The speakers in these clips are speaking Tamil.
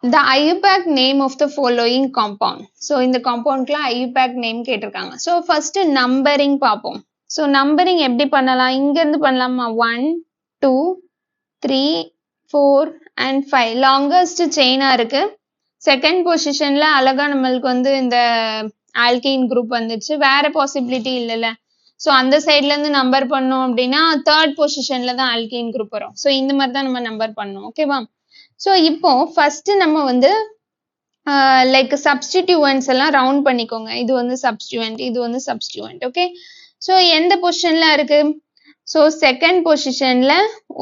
the IUPAC name of the following compound. So இந்த compoundல IUPAC name கேட்டிருக்காங்க. So first numbering பார்ப்போம். So numbering எப்படி பண்ணலாம்? இங்க இருந்து பண்ணலாமா? 1 2 3 4 and 5 longest chain இருக்கு. செகண்ட் பொசிஷன்ல அழகா நம்மளுக்கு வந்து இந்த ஆல்கீன் குரூப் வந்துச்சு. வேற பாசிபிலிட்டி இல்லைல்ல. ஸோ அந்த சைட்ல இருந்து நம்பர் பண்ணோம் அப்படின்னா தேர்ட் பொசிஷன்ல தான் ஆல்கீன் குரூப் வரும். ஸோ இந்த மாதிரி தான் நம்ம நம்பர் பண்ணோம். ஓகேவா? ஸோ இப்போ ஃபர்ஸ்ட் நம்ம வந்து லைக் சப்ஸ்டிடியூவன்ட்ஸ் எல்லாம் ரவுண்ட் பண்ணிக்கோங்க. இது வந்து சப்ஸ்டிடியூவன்ட், இது வந்து சப்ஸ்டிடியூவன்ட். ஓகே, ஸோ எந்த பொசிஷன்ல இருக்கு? ஸோ செகண்ட் பொசிஷன்ல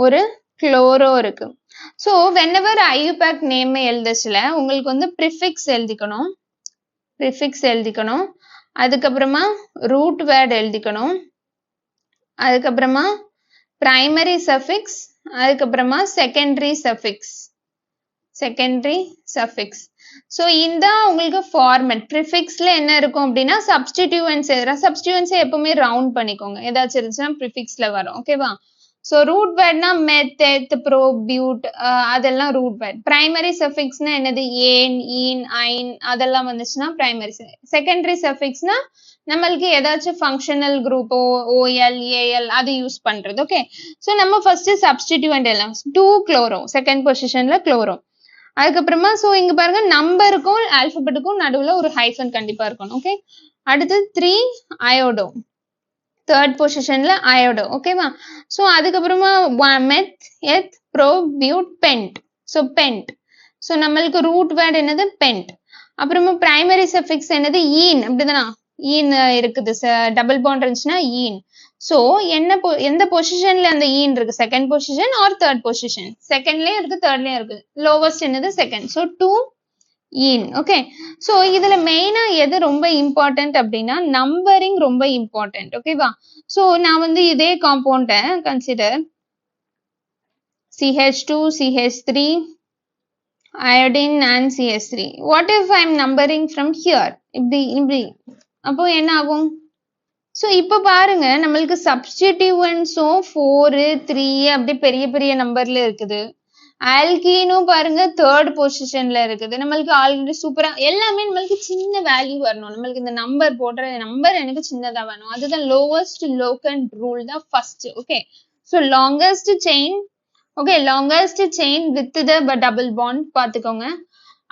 ஒரு குளோரோ இருக்கு. ஸோ வென்எவர் IUPAC நேம் எழுதுச்சுல உங்களுக்கு வந்து ப்ரிஃபிக்ஸ் எழுதிக்கணும், அதுக்கப்புறமா ரூட் வேர்ட் எழுதிக்கணும், அதுக்கப்புறமா பிரைமரி சஃபிக்ஸ், அதுக்கப்புறமா செகண்டரி சஃபிக்ஸ். ஸோ இந்த உங்களுக்கு ஃபார்மேட் ப்ரிஃபிக்ஸ்ல என்ன இருக்கும் அப்படின்னா சப்ஸ்டிடியூவன்ட்ஸ் எப்பவுமே ரவுண்ட் பண்ணிக்கோங்க. ஏதாச்சும் இருந்துச்சுன்னா ப்ரிஃபிக்ஸ்ல வரும். ஓகேவா? ஸோ ரூட் வேர்ட்னா மெத், எத், ப்ரோ, பியூட் அதெல்லாம் ரூட் வேர்ட். பிரைமரி சஃபிக்ஸ்னா என்னது? ஏன், ஈன், ஐன் அதெல்லாம் வந்துச்சுன்னா பிரைமரி. செகண்டரி சஃபிக்ஸ்னா நம்மளுக்கு ஏதாச்சும் ஃபங்க்ஷனல் குரூப் OL, AL அது யூஸ் பண்றது. ஓகே, ஸோ நம்ம ஃபர்ஸ்ட் சப்ஸ்டிடியூவன்ட் எல்லாம் 2 குளோரோ செகண்ட் பொசிஷன்ல குளோரோ. அதுக்கப்புறமா ஸோ இங்க பாருங்க நம்பருக்கும் ஆல்பபெட்டுக்கும் நடுவுல ஒரு ஹைஃபன் கண்டிப்பா இருக்கணும். ஓகே, அடுத்து 3 அயோடோ தேர்ட் பொசிஷன்ல அயோடோ. ஓகேவா? ஸோ அதுக்கப்புறமா meth, eth, pro, but, pent. So pent. So நம்மளுக்கு ரூட் வேர்ட் என்னது? பென்ட். அப்புறமா பிரைமரி சஃபிக்ஸ் என்னது? ஈன். அப்படிதானா? ஈன் இருக்குது, டபுள் பாண்ட் இருந்துச்சுன்னா ஈன். ஸோ எந்த பொசிஷன்ல அந்த ஈன் இருக்கு? Second position or third position? செகண்ட்லயும் இருக்கு, தேர்ட்லயும் இருக்கு. லோவஸ்ட் என்னது? Second. So 2 ene. Okay, so இதுல மெயினா எது ரொம்ப இம்பார்ட்டன்ட் அப்படின்னா நம்பரிங் ரொம்ப இம்பார்ட்டன்ட். ஓகேவா? ஸோ நான் வந்து இதே காம்பவுண்ட consider CH2, CH3, iodine and CH3. What if I'm numbering from here? இப்படி அப்போ என்ன ஆகும்? ஸோ இப்போ பாருங்க நம்மளுக்கு சப்ஸ்டிடியூவன்ட்ஸும் 4 3 அப்படி பெரிய பெரிய நம்பர்ல இருக்குது. ஆல்கீனும் பாருங்க தேர்ட் பொசிஷன்ல இருக்குது. நம்மளுக்கு ஆல்ரெடி சூப்பரா எல்லாமே நம்மளுக்கு சின்ன வேல்யூ வரணும். நம்மளுக்கு இந்த நம்பர் போடுற நம்பர் எனக்கு சின்னதா வேணும். அதுதான் லோவஸ்ட் லோக்கண்ட் ரூல் தான் first. Okay, so longest chain. Okay, longest chain with the double bond பாத்துக்கோங்க.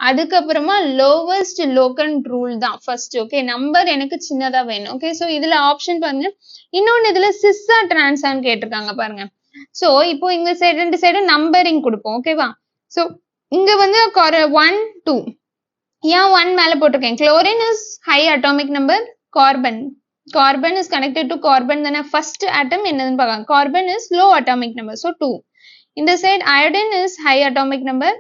அதுக்கப்புறமா லோவஸ்ட் லோக்கண்ட் ரூல் தான் ஃபர்ஸ்ட். ஓகே, நம்பர் எனக்கு சின்னதா வேணும். ஓகே, ஸோ இதுல ஆப்ஷன் பாருங்க. இன்னொன்னு இதுல சிஸ்ஸா டிரான்ஸான்னு கேட்டிருக்காங்க பாருங்க. ஸோ இப்போ இங்க ரெண்டு சைடு நம்பரிங் கொடுப்போம். ஓகேவா? ஸோ இங்க வந்து 1 2 ஏன் 1 மேல போட்டிருக்கேன்? Chlorine is high atomic number, carbon is connected to carbon தானே. ஃபர்ஸ்ட் ஆட்டம் என்னதுன்னு பார்க்கலாம். Carbon is low atomic number, so 2. இந்த side iodine is high atomic number,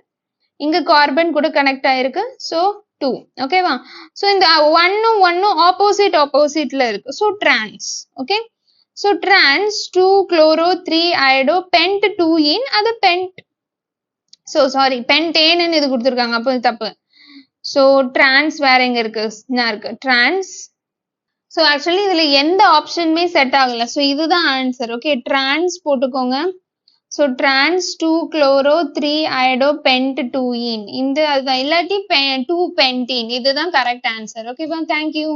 இங்க கார்பன் கூட கனெக்ட் ஆயிருக்கு, ஸோ 2. ஓகேவா? ஸோ இந்த 1 ஆப்போசிட்ல இருக்கு, so trans. Okay, so trans 2 chloro 3 iodo pent 2 in அது pent. so sorry pentane ன்னு இது கொடுத்திருக்காங்க, அப்போ இது தப்பு. so trans வேற எங்க இருக்கு? trans. so actually இதுல எந்த ஆப்ஷனுமே செட் ஆகல. so இதுதான் ஆன்சர். ஓகே, trans போட்டுக்கோங்க. so trans 2 chloro 3 iodo pent 2 in இந்த இல்லாட்டி 2 pentene இதுதான் கரெக்ட் ஆன்சர். ஓகேவா? தேங்க்யூ.